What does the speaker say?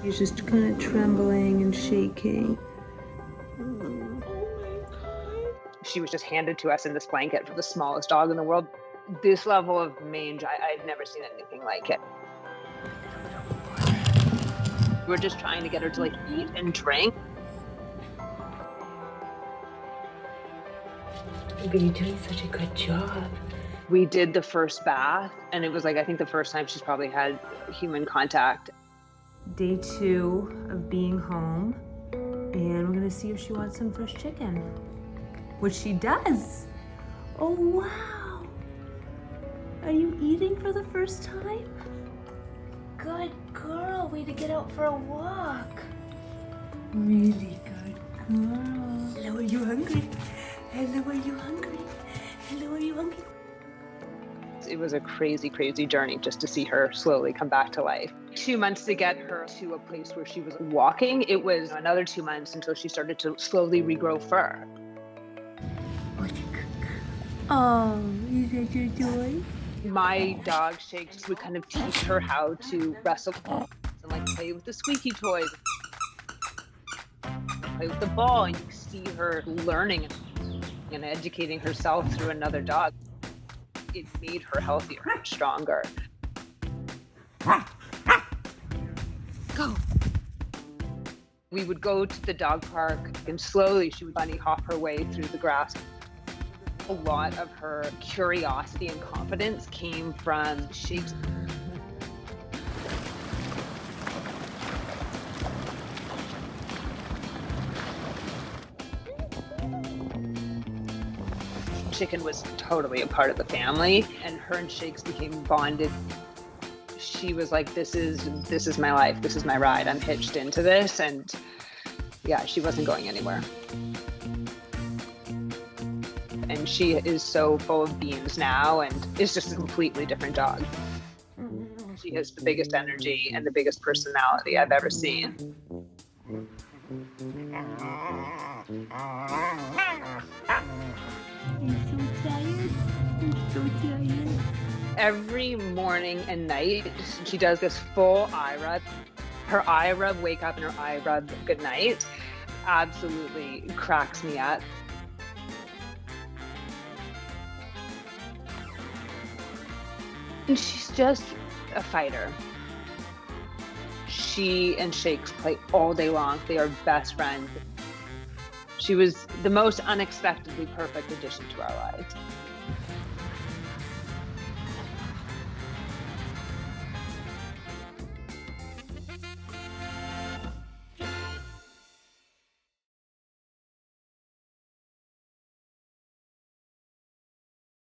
He's just kind of trembling and shaking. She was just handed to us in this blanket for the smallest dog in the world. This level of mange, I've never seen anything like it. We're just trying to get her to like eat and drink. But you're doing such a good job. We did the first bath, and it was like, I think the first time she's probably had human contact. Day 2 of being home, and we're gonna see if she wants some fresh chicken, which she does. Oh, wow. Are you eating for the first time? Good girl, way to get out for a walk. Really good girl. Hello, are you hungry? Hello, are you hungry? Hello, are you hungry? It was a crazy, crazy journey just to see her slowly come back to life. 2 months to get her to a place where she was walking. It was another 2 months until she started to slowly regrow fur. Oh, is that your toy? My dog Shakes would kind of teach her how to wrestle and like play with the squeaky toys, play with the ball, and you see her learning and educating herself through another dog. It made her healthier and stronger. Go. We would go to the dog park, and slowly she would bunny hop her way through the grass. A lot of her curiosity and confidence came from Shakes. Chicken was totally a part of the family, and her and Shakes became bonded. She was like, this is my life, this is my ride, I'm hitched into this, and yeah, she wasn't going anywhere. And she is so full of beans now, and is just a completely different dog. She has the biggest energy and the biggest personality I've ever seen. Every morning and night, she does this full eye rub. Her eye rub, wake up, and her eye rub, good night, absolutely cracks me up. And she's just a fighter. She and Shakes play all day long. They are best friends. She was the most unexpectedly perfect addition to our lives.